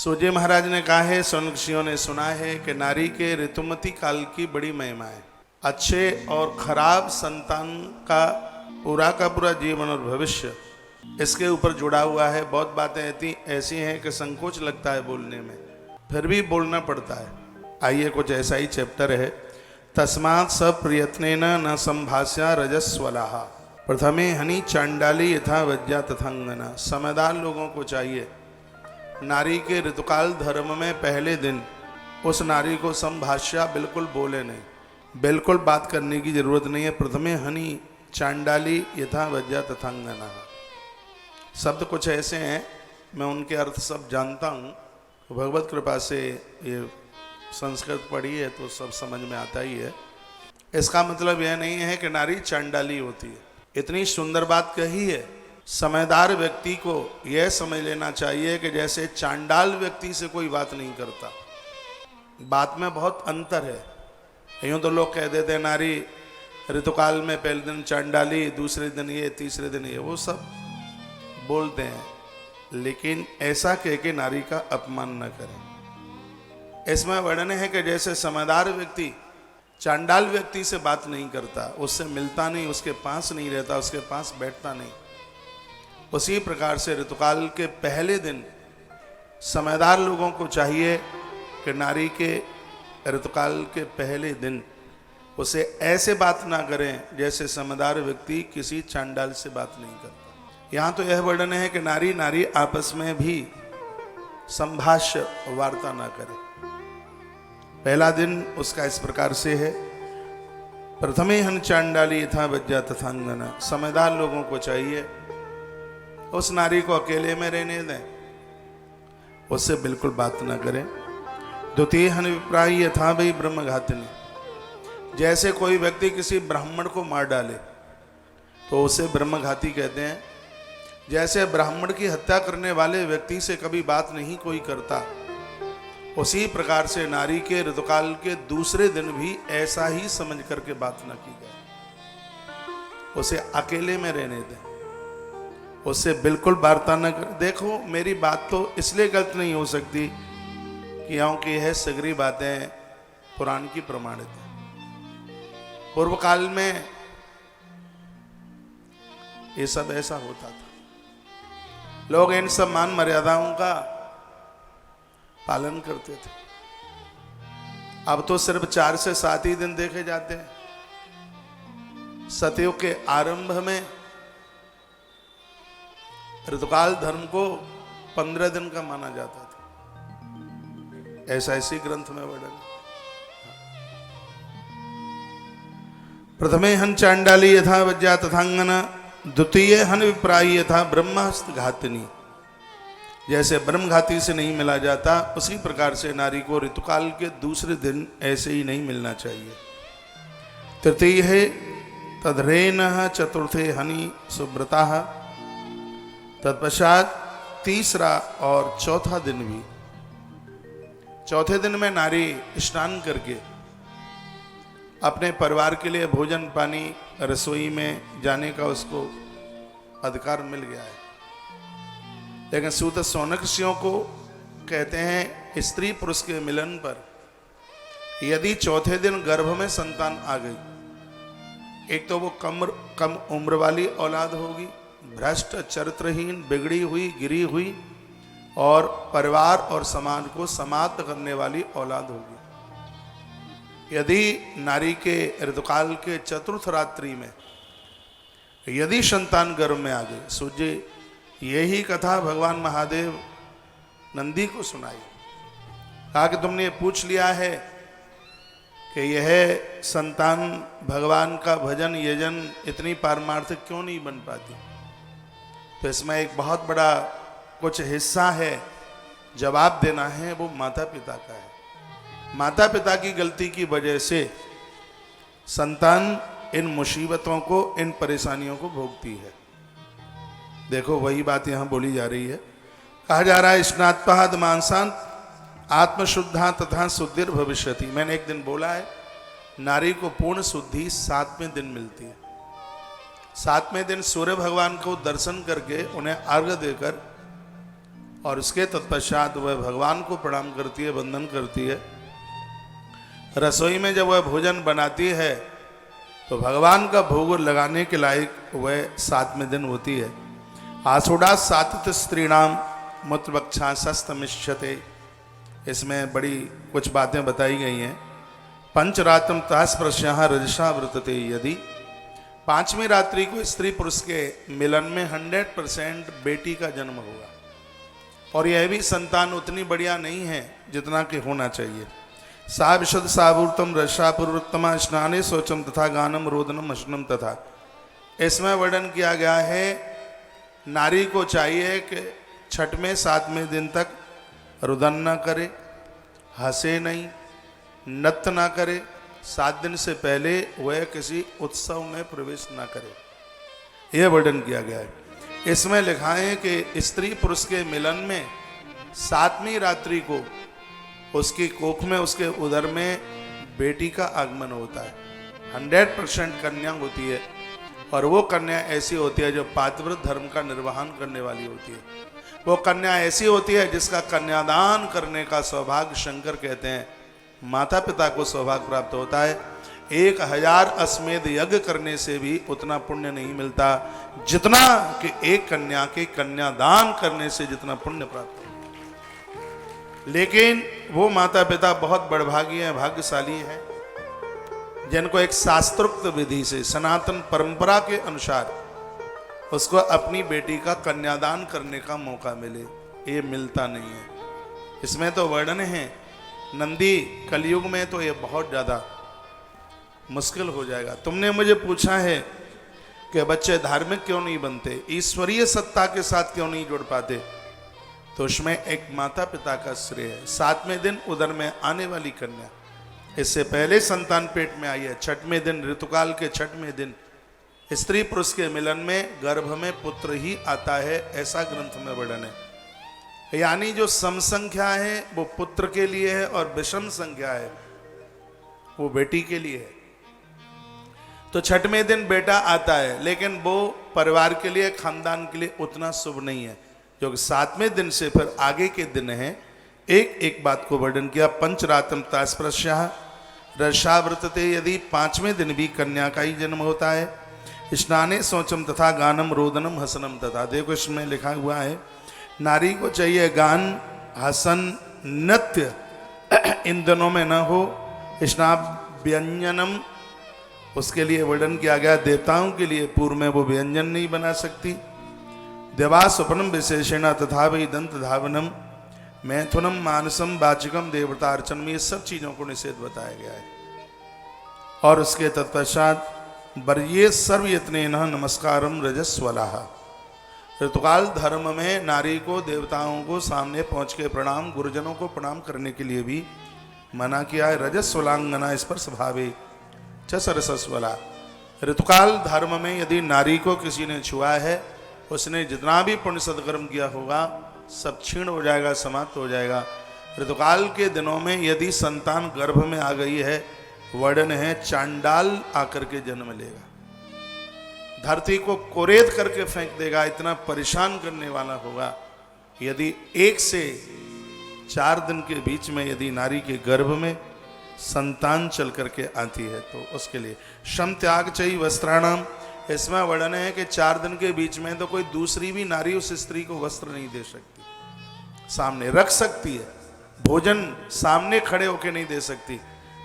सूर्य महाराज ने कहा है, सौनकषियों ने सुना है कि नारी के ऋतुमती काल की बड़ी महिमा है। अच्छे और खराब संतान का पूरा जीवन और भविष्य इसके ऊपर जुड़ा हुआ है। बहुत बातें ऐसी हैं कि संकोच लगता है बोलने में, फिर भी बोलना पड़ता है। आइए, कुछ ऐसा ही चैप्टर है। तस्मात् सब प्रयत्नेन न संभाष्या रजस्वलाः प्रथमे हनि चांडाली यथा वज्या तथांगना। समझदार लोगों को चाहिए नारी के ऋतुकाल धर्म में पहले दिन उस नारी को संभाष्या बिल्कुल बोले नहीं, बिल्कुल बात करने की जरूरत नहीं है। प्रथमे हनि चांडाली यथा वज्या तथांगना शब्द कुछ ऐसे हैं, मैं उनके अर्थ सब जानता हूँ। भगवत कृपा से ये संस्कृत पढ़ी है तो सब समझ में आता ही है। इसका मतलब यह नहीं है कि नारी चांडाली होती है। इतनी सुंदर बात कही है। समझदार व्यक्ति को यह समझ लेना चाहिए कि जैसे चांडाल व्यक्ति से कोई बात नहीं करता। बात में बहुत अंतर है। यूँ तो लोग कह देते हैं नारी ऋतुकाल में पहले दिन चांडाली, दूसरे दिन ये, तीसरे दिन ये, वो सब बोलते हैं, लेकिन ऐसा कह के नारी का अपमान न करें। इसमें वर्णन है कि जैसे समझदार व्यक्ति चांडाल व्यक्ति से बात नहीं करता, उससे मिलता नहीं, उसके पास नहीं रहता, उसके पास बैठता नहीं, उसी प्रकार से ऋतुकाल के पहले दिन समझदार लोगों को चाहिए कि नारी के ऋतुकाल के पहले दिन उसे ऐसे बात ना करें जैसे समझदार व्यक्ति किसी चांडाल से बात नहीं करता। यहाँ तो यह वर्णन है कि नारी नारी आपस में भी संभाष्य वार्ता ना करे। पहला दिन उसका इस प्रकार से है, प्रथमे हन चांडाली यथा वज्या तथांगना। समझदार लोगों को चाहिए उस नारी को अकेले में रहने दें, उससे बिल्कुल बात ना करें। द्वितीय हन विप्राय यथा वही ब्रह्मघातिनी। जैसे कोई व्यक्ति किसी ब्राह्मण को मार डाले तो उसे ब्रह्मघाती कहते हैं। जैसे ब्राह्मण की हत्या करने वाले व्यक्ति से कभी बात नहीं कोई करता, उसी प्रकार से नारी के ऋतुकाल के दूसरे दिन भी ऐसा ही समझ करके बात न की जाए। उसे अकेले में रहने दें, उससे बिल्कुल वार्ता न कर। देखो, मेरी बात तो इसलिए गलत नहीं हो सकती कि क्योंकि यह सगरी बातें पुराण की प्रमाणित है। पूर्व काल में ये सब ऐसा होता था। लोग इन सब मान मर्यादाओं का पालन करते थे। अब तो सिर्फ 4 से 7 ही दिन देखे जाते हैं। सतयुग के आरंभ में ऋतुकाल धर्म को 15 दिन का माना जाता था। ऐसा इसी ग्रंथ में वर्णन। प्रथमे हन चांडाली यथा वज्या तथांगना द्वितीय हन विप्रायी यथा ब्रह्महस्त घातिनी। जैसे ब्रह्मघाती से नहीं मिला जाता, उसी प्रकार से नारी को ऋतुकाल के दूसरे दिन ऐसे ही नहीं मिलना चाहिए। तृतीय है तद्रेन चतुर्थे हनि सुब्रता। तत्पश्चात तीसरा और चौथा दिन भी। चौथे दिन में नारी स्नान करके अपने परिवार के लिए भोजन पानी रसोई में जाने का उसको अधिकार मिल गया है। लेकिन सूत सौनकषियों को कहते हैं स्त्री पुरुष के मिलन पर यदि चौथे दिन गर्भ में संतान आ गई, एक तो वो कम उम्र वाली औलाद होगी, भ्रष्ट, चरित्रहीन, बिगड़ी हुई, गिरी हुई और परिवार और समाज को समाप्त करने वाली औलाद होगी। यदि नारी के ऋतुकाल के चतुर्थ रात्रि में यदि संतान गर्भ में आ गई, सूझे यही कथा भगवान महादेव नंदी को सुनाई। कहा कि तुमने पूछ लिया है कि यह संतान भगवान का भजन यजन इतनी पारमार्थिक क्यों नहीं बन पाती। तो इसमें एक बहुत बड़ा कुछ हिस्सा है, जवाब देना है, वो माता पिता का है। माता पिता की गलती की वजह से संतान इन मुसीबतों को, इन परेशानियों को भोगती है। देखो, वही बात यहाँ बोली जा रही है। कहा जा रहा है स्नात्पाद मांसांत आत्मशुद्धा तथा शुद्धिर भविष्यति। मैंने एक दिन बोला है नारी को पूर्ण शुद्धि 7वें दिन मिलती है। 7वें दिन सूर्य भगवान को दर्शन करके उन्हें अर्घ्य देकर और उसके तत्पश्चात वह भगवान को प्रणाम करती है, वंदन करती है। रसोई में जब वह भोजन बनाती है तो भगवान का भोग लगाने के लायक वह 7वें दिन होती है। आषाढ़ सातित स्त्रीणाम मूत्रवक्षासस्तमिष्यते, इसमें बड़ी कुछ बातें बताई गई हैं। पंचरात्रम तास्पृश्यः रजसा व्रतते, यदि 5वीं रात्रि को स्त्री पुरुष के मिलन में 100% बेटी का जन्म होगा, और यह भी संतान उतनी बढ़िया नहीं है जितना कि होना चाहिए। सा विशद सावूर्तम रजसा पूर्वोत्तमा स्नाने शौचम तथा गानम रोदनम हसनम तथा, इसमें वर्णन किया गया है नारी को चाहिए कि 6वें 7वें दिन तक रुदन न करे, हंसे नहीं, नृत्य ना करे, 7 दिन से पहले वह किसी उत्सव में प्रवेश ना करे, यह वर्णन किया गया है। इसमें लिखा है कि स्त्री पुरुष के मिलन में 7वीं रात्रि को उसकी कोख में, उसके उदर में बेटी का आगमन होता है। 100% कन्या होती है, और वो कन्या ऐसी होती है जो पातिव्रत धर्म का निर्वहन करने वाली होती है। वो कन्या ऐसी होती है जिसका कन्यादान करने का सौभाग्य, शंकर कहते हैं, माता पिता को सौभाग्य प्राप्त होता है। 1000 अश्वमेध यज्ञ करने से भी उतना पुण्य नहीं मिलता जितना कि एक कन्या के कन्यादान करने से जितना पुण्य प्राप्त होता है। लेकिन वो माता पिता बहुत बड़भागी हैं, भाग्यशाली हैं, जिनको एक शास्त्रोक्त विधि से, सनातन परंपरा के अनुसार उसको अपनी बेटी का कन्यादान करने का मौका मिले। ये मिलता नहीं है। इसमें तो वर्णन है नंदी, कलयुग में तो ये बहुत ज़्यादा मुश्किल हो जाएगा। तुमने मुझे पूछा है कि बच्चे धार्मिक क्यों नहीं बनते, ईश्वरीय सत्ता के साथ क्यों नहीं जुड़ पाते, तो उसमें एक माता पिता का श्रेय है। 7वें दिन उदर में आने वाली कन्या, इससे पहले संतान पेट में आई है। 6वें दिन, ऋतुकाल के 6वें दिन स्त्री पुरुष के मिलन में गर्भ में पुत्र ही आता है, ऐसा ग्रंथ में वर्णन है। यानी जो सम संख्या है वो पुत्र के लिए है, और विषम संख्या है वो बेटी के लिए है। तो 6वें दिन बेटा आता है, लेकिन वो परिवार के लिए, खानदान के लिए उतना शुभ नहीं है, जो 7वें दिन से फिर आगे के दिन है। एक एक बात को वर्णन किया। पंचरात्रम तास्पृश्यः रजसा व्रतते, यदि 5वें दिन भी कन्या का ही जन्म होता है। स्नाने शौचम तथा गानम रोदनम हसनम तथा, देखो इसमें लिखा हुआ है नारी को चाहिए गान, हसन, नृत्य इन दिनों में न हो। स्नान व्यंजनम, उसके लिए वर्णन किया गया देवताओं के लिए पूर्व में वो व्यंजन नहीं बना सकती। देवा स्वप्नम विशेषण तथा वही दंत धावनम, मैथुनम, मानसम, वाचिकम, देवता अर्चनम, ये सब चीजों को निषेध बताया गया है। और उसके तत्पश्चात वर्ये सर्वयत्ने नमस्कारम रजस्वलाः, ऋतुकाल धर्म में नारी को, देवताओं को सामने पहुंच के प्रणाम, गुरुजनों को प्रणाम करने के लिए भी मना किया है। रजस्वलांगना स्पर्श भावे च सरसस्वला, ऋतुकाल धर्म में यदि नारी को किसी ने छुआ है, उसने जितना भी पुण्य सदकर्म किया होगा सब क्षीण हो जाएगा, समाप्त हो जाएगा। ऋतुकाल के दिनों में यदि संतान गर्भ में आ गई है, वर्णन है चांडाल आकर के जन्म लेगा, धरती को कोरेद करके फेंक देगा, इतना परेशान करने वाला होगा। यदि 1 से 4 दिन के बीच में यदि नारी के गर्भ में संतान चल करके आती है तो उसके लिए श्रम त्याग चाहिए वस्त्राणाम, इसमें वर्णन है कि 4 दिन के बीच में तो कोई दूसरी भी नारी उस स्त्री को वस्त्र नहीं दे सकती, सामने रख सकती है, भोजन सामने खड़े होके नहीं दे सकती,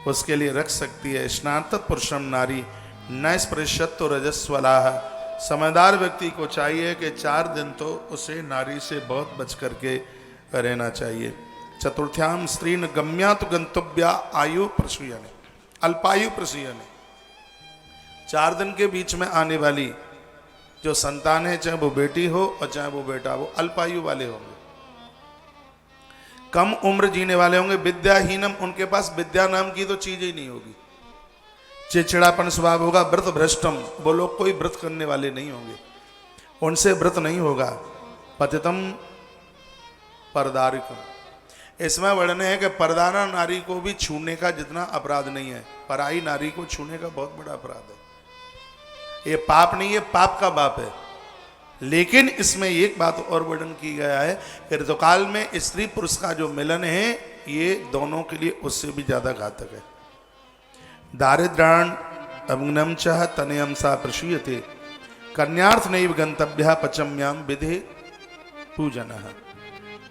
उसके लिए रख सकती है। स्नातक पुरुषम नारी न स्पृशत्व रजस्वलाः, समझदार व्यक्ति को चाहिए कि 4 दिन तो उसे नारी से बहुत बच करके रहना चाहिए। चतुर्थ्याम स्त्री न गम्यात गंतव्या आयु प्रसूयने, अल्पायु प्रसूयने, 4 दिन के बीच में आने वाली जो संतान है, चाहे वो बेटी हो और चाहे वो बेटा, वो अल्पायु वाले होंगे, कम उम्र जीने वाले होंगे। विद्याहीनम, उनके पास विद्या नाम की तो चीज ही नहीं होगी, चिड़चिड़ापन स्वभाव होगा। व्रत भ्रष्टम, वो लोग कोई व्रत करने वाले नहीं होंगे, उनसे व्रत नहीं होगा। पतितम परदारिकम, इसमें वर्णन है कि परदाना नारी को भी छूने का जितना अपराध नहीं है, पराई नारी को छूने का बहुत बड़ा अपराध है। ये पाप नहीं है, पाप का बाप है। लेकिन इसमें एक बात और वर्णन की गया है कि ऋतुकाल में स्त्री पुरुष का जो मिलन है ये दोनों के लिए उससे भी ज्यादा घातक है। दारिद्राण अग्नम चह तनयम सा प्रशीयते कन्यार्थ नैव गंतव्य पचम्याम विधि पूजन।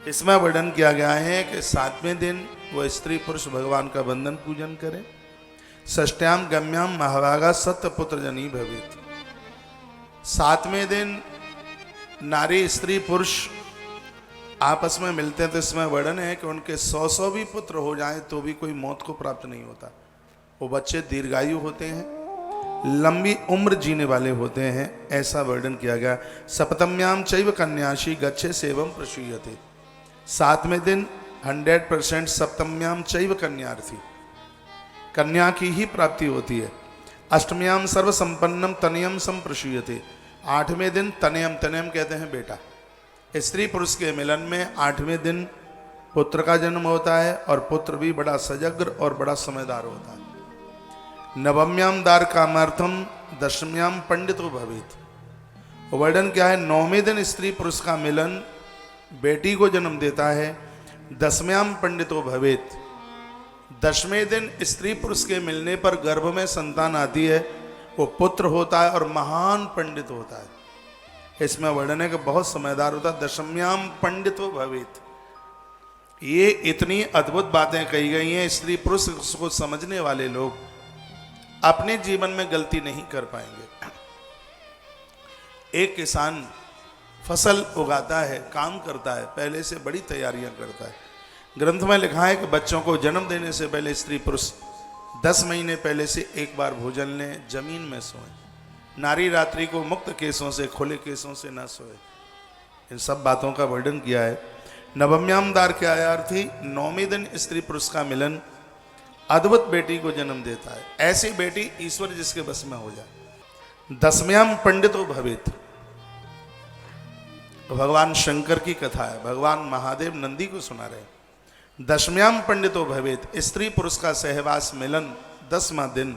इसमें वर्णन किया गया है कि 7वें दिन वह स्त्री पुरुष भगवान का बंधन पूजन करें। षष्ट्याम गम्याम महाभागा सत्य पुत्र जनी भवेत। 7वें दिन नारी स्त्री पुरुष आपस में मिलते हैं तो इसमें वर्णन है कि उनके 100 भी पुत्र हो जाएं तो भी कोई मौत को प्राप्त नहीं होता। वो बच्चे दीर्घायु होते हैं, लंबी उम्र जीने वाले होते हैं, ऐसा वर्णन किया गया। सप्तम्याम चैव कन्याशी गच्छे सेवम प्रसूयते। 7वें दिन 100% सप्तम्याम चैव कन्यार्थी, कन्या की ही प्राप्ति होती है। अष्टम्याम सर्व संपन्नम तनयम संप्रसूयते। 8वें दिन तनयम, तनयम कहते हैं बेटा। स्त्री पुरुष के मिलन में 8वें दिन पुत्र का जन्म होता है और पुत्र भी बड़ा सजग्र और बड़ा समझदार होता है। नवम्याम दार कामार्थम दशम्याम पंडितो भवेत। वर्णन क्या है, 9वें दिन स्त्री पुरुष का मिलन बेटी को जन्म देता है। 10म्याम पंडितो भवेत। 10वें दिन स्त्री पुरुष के मिलने पर गर्भ में संतान आती है, वो पुत्र होता है और महान पंडित होता है। इसमें वर्णन है कि बहुत समझदार होता है। 10म्याम पंडितो भवेत। ये इतनी अद्भुत बातें कही गई हैं, स्त्री पुरुष को समझने वाले लोग अपने जीवन में गलती नहीं कर पाएंगे। एक किसान फसल उगाता है, काम करता है, पहले से बड़ी तैयारियां करता है। ग्रंथ में लिखा है कि बच्चों को जन्म देने से पहले स्त्री पुरुष 10 महीने पहले से एक बार भोजन लें, जमीन में सोएं। नारी रात्रि को मुक्त केसों से, खुले केसों से न सोए। इन सब बातों का वर्णन किया है। नवम्याम दार के आयार्थी 9वें दिन स्त्री पुरुष का मिलन अद्भुत बेटी को जन्म देता है। ऐसी बेटी ईश्वर जिसके बस में हो जाए। 10म्याम पंडितो भवेत। भगवान शंकर की कथा है, भगवान महादेव नंदी को सुना रहे। 10म्याम पंडितो भवेत। स्त्री पुरुष का सहवास मिलन 10वां दिन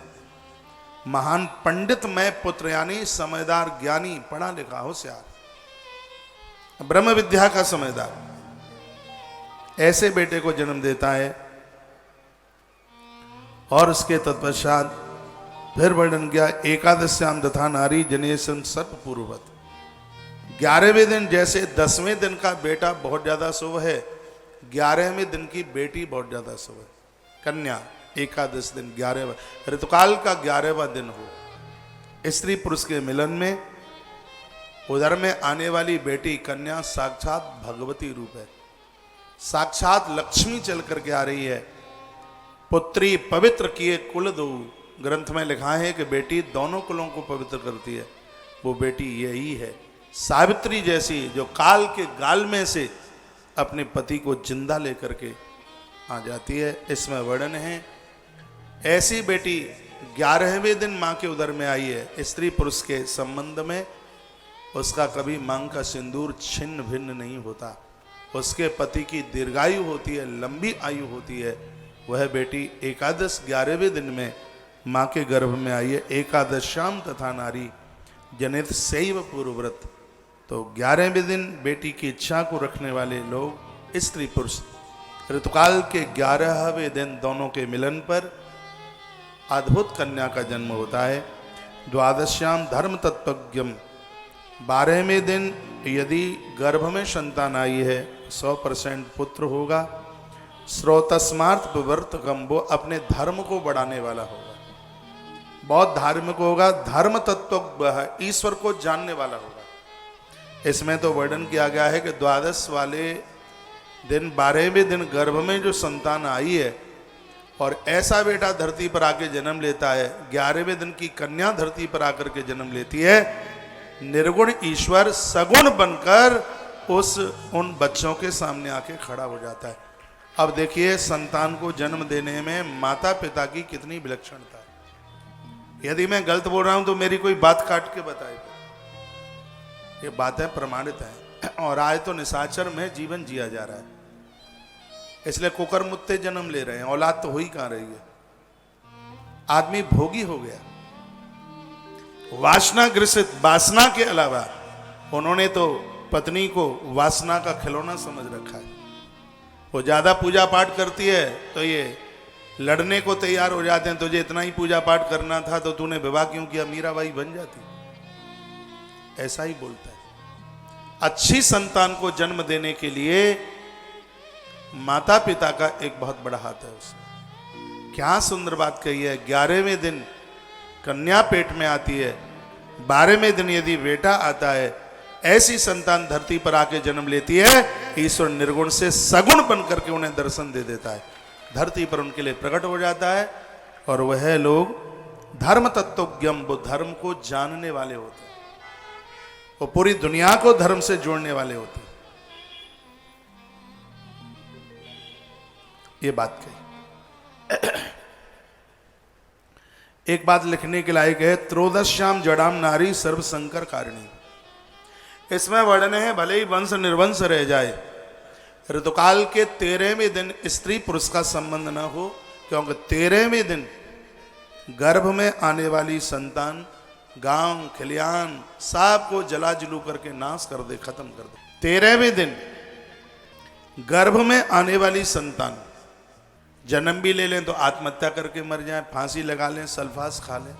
महान पंडितमय पुत्र यानी समझदार, ज्ञानी, पढ़ा लिखा, होशियार, ब्रह्म विद्या का समझदार, ऐसे बेटे को जन्म देता है। और उसके तत्पश्चात फिर वर्णन किया, एकादश्याम तथा नारी जनेसन सर्प पूर्ववत। 11वें दिन जैसे 10वें दिन का बेटा बहुत ज्यादा शुभ है, 11वें दिन की बेटी बहुत ज्यादा शुभ है। कन्या एकादश दिन 11वां ऋतुकाल का 11वां दिन हो, स्त्री पुरुष के मिलन में उधर में आने वाली बेटी कन्या साक्षात भगवती रूप है, साक्षात लक्ष्मी चल करके आ रही है। पुत्री पवित्र किए कुल दो। ग्रंथ में लिखा है कि बेटी दोनों कुलों को पवित्र करती है। वो बेटी यही है, सावित्री जैसी, जो काल के गाल में से अपने पति को जिंदा लेकर के आ जाती है। इसमें वर्णन है, ऐसी बेटी 11वें दिन मां के उदर में आई है। स्त्री पुरुष के संबंध में उसका कभी मांग का सिंदूर छिन्न भिन्न नहीं होता। उसके पति की दीर्घायु होती है, लंबी आयु होती है। वह बेटी एकादश 11वें दिन में मां के गर्भ में आई है। एकादश्याम तथा नारी जनित शैव पूर्वव्रत। तो 11वें दिन बेटी की इच्छा को रखने वाले लोग स्त्री पुरुष ऋतुकाल के 11वें दिन दोनों के मिलन पर अद्भुत कन्या का जन्म होता है। द्वादश्याम धर्म तत्वज्ञम। 12वें दिन यदि गर्भ में संतान आई है 100% पुत्र होगा। स्रोतस्मार्थ विवर्तकम, वो अपने धर्म को बढ़ाने वाला होगा, बहुत धार्मिक होगा। धर्म तत्व ईश्वर को जानने वाला होगा। इसमें तो वर्णन किया गया है कि द्वादश वाले दिन 12वें दिन गर्भ में जो संतान आई है और ऐसा बेटा धरती पर आके जन्म लेता है, 11वें दिन की कन्या धरती पर आकर के जन्म लेती है, निर्गुण ईश्वर सगुण बनकर उन बच्चों के सामने आके खड़ा हो जाता है। अब देखिए संतान को जन्म देने में माता पिता की कितनी विलक्षणता है। यदि मैं गलत बोल रहा हूं तो मेरी कोई बात काट के बताए। ये बातें प्रमाणित हैं और आज तो निशाचर में जीवन जिया जा रहा है, इसलिए कुकर मुत्ते जन्म ले रहे हैं, औलाद तो हो ही कहां रही है। आदमी भोगी हो गया, वासना ग्रसित, वासना के अलावा उन्होंने तो पत्नी को वासना का खिलौना समझ रखा है। वो ज्यादा पूजा पाठ करती है तो ये लड़ने को तैयार हो जाते हैं, तुझे इतना ही पूजा पाठ करना था तो तूने विवाह क्यों किया, मीराबाई बन जाती। ऐसा ही बोलता है। अच्छी संतान को जन्म देने के लिए माता पिता का एक बहुत बड़ा हाथ है उसमें। क्या सुंदर बात कही है। 11वें दिन कन्या पेट में आती है, 12वें दिन यदि बेटा आता है, ऐसी संतान धरती पर आके जन्म लेती है, ईश्वर निर्गुण से सगुण बन करके उन्हें दर्शन दे देता है, धरती पर उनके लिए प्रकट हो जाता है। और वह लोग धर्म तत्वज्ञम, वो धर्म को जानने वाले होते हैं, वो पूरी दुनिया को धर्म से जोड़ने वाले होते हैं। ये बात कही। एक बात लिखने के लायक है, त्रयोदश्याम जड़ाम नारी सर्व संकर कारिणी। इसमें वर्णन है, भले ही वंश निर्वंश रह जाए, ऋतुकाल के 13वें दिन स्त्री पुरुष का संबंध न हो, क्योंकि 13वें दिन गर्भ में आने वाली संतान गांव खलियान सबको जला जलू करके नाश कर दे, खत्म कर दे। 13वें दिन गर्भ में आने वाली संतान जन्म भी ले लें तो आत्महत्या करके मर जाए, फांसी लगा लें, सल्फास खा लें,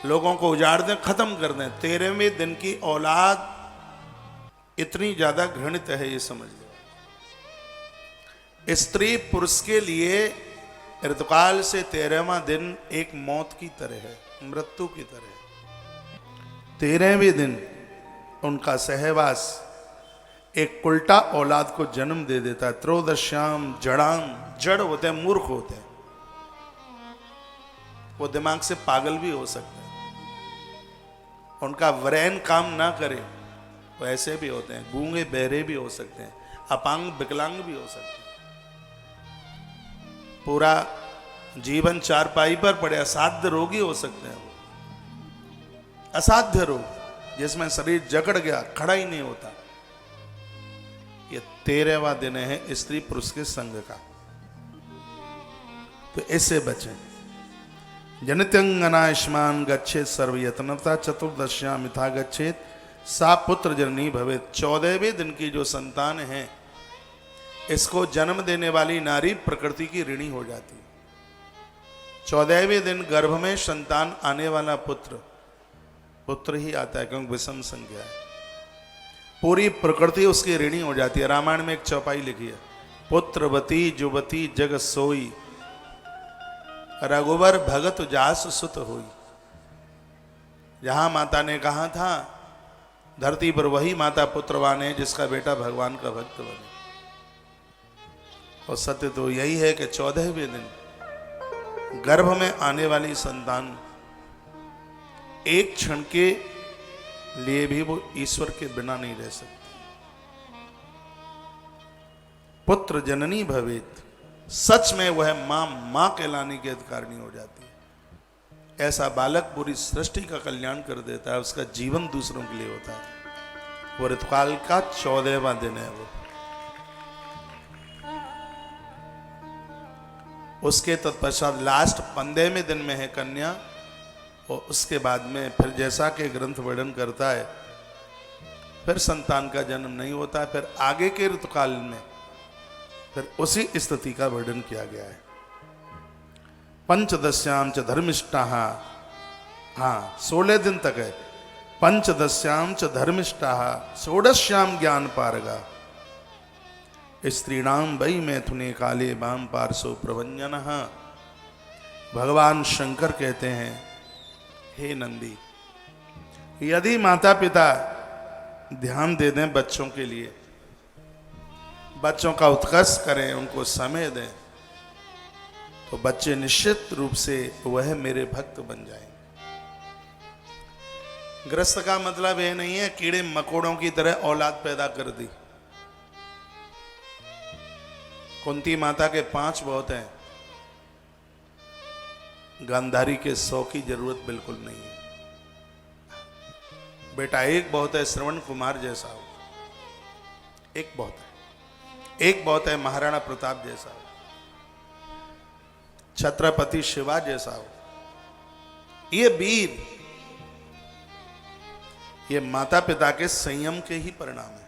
लोगों को उजाड़ दें, खत्म कर दें। 13वें दिन की औलाद इतनी ज्यादा घृणित है, ये समझ लो। स्त्री पुरुष के लिए ऋतुकाल से 13वां दिन एक मौत की तरह है, मृत्यु की तरह। 13वें दिन उनका सहवास एक उल्टा औलाद को जन्म दे देता है। त्रयोदश्याम जड़ाम, जड़ होते हैं, मूर्ख होते हैं, वो दिमाग से पागल भी हो सकते हैं, उनका ब्रेन काम ना करे, वो ऐसे भी होते हैं, गूंगे बहरे भी हो सकते हैं, अपांग विकलांग भी हो सकते हैं, पूरा जीवन चारपाई पर पड़े असाध्य रोगी हो सकते हैं। वो असाध्य रोग जिसमें शरीर जकड़ गया, खड़ा ही नहीं होता। ये 13वां दिन है स्त्री पुरुष के संग का, तो इससे बचें। जनित्यंगनायुष्मान गच्छेत सर्वयत्नता चतुर्दश्याम मिथा गच्छेत सा पुत्र जननी भवेत। 14वें दिन की जो संतान है, इसको जन्म देने वाली नारी प्रकृति की ऋणी हो जाती है। 14वें दिन गर्भ में संतान आने वाला पुत्र ही आता है, क्योंकि विषम संख्या है, पूरी प्रकृति उसकी ऋणी हो जाती है। रामायण में एक चौपाई लिखी है, पुत्रवती जुवती जग सोई, रघुवर भगत जास सुत होई। जहां माता ने कहा था धरती पर वही माता पुत्रवान है जिसका बेटा भगवान का भक्त बने। और सत्य तो यही है कि 14वें दिन गर्भ में आने वाली संतान एक क्षण के लिए भी वो ईश्वर के बिना नहीं रह सकती। पुत्र जननी भवेत, सच में वह मां कहलाने की अधिकारिणी हो जाती है। ऐसा बालक पूरी सृष्टि का कल्याण कर देता है, उसका जीवन दूसरों के लिए होता है। वो ऋतुकाल का 14वां दिन है। वो उसके तत्पश्चात लास्ट 15वें दिन में है कन्या, और उसके बाद में फिर जैसा कि ग्रंथ वर्णन करता है, फिर संतान का जन्म नहीं होता। फिर आगे के ऋतुकाल में फिर उसी स्थिति का वर्णन किया गया है। पंचदश्याम च धर्मिष्ठा, हाँ 16 दिन तक है। पंचदश्याम च धर्मिष्ठा षोडश्याम ज्ञान पारगा, स्त्रीणाम वै मैथुने काले वाम पार्श्व प्रभंजन। भगवान शंकर कहते हैं, हे नंदी, यदि माता पिता ध्यान दे दें बच्चों के लिए, बच्चों का उत्कर्ष करें, उनको समय दें, तो बच्चे निश्चित रूप से वह मेरे भक्त बन जाएंगे। गृहस्थ का मतलब यह नहीं है कीड़े मकोड़ों की तरह औलाद पैदा कर दी। कुंती माता के 5 बहुत हैं, गांधारी के 100 की जरूरत बिल्कुल नहीं है। बेटा एक बहुत है, श्रवण कुमार जैसा हो, एक बहुत है। एक बहुत है, महाराणा प्रताप जैसा हो, छत्रपति शिवा जैसा हो। ये वीर, ये माता पिता के संयम के ही परिणाम है।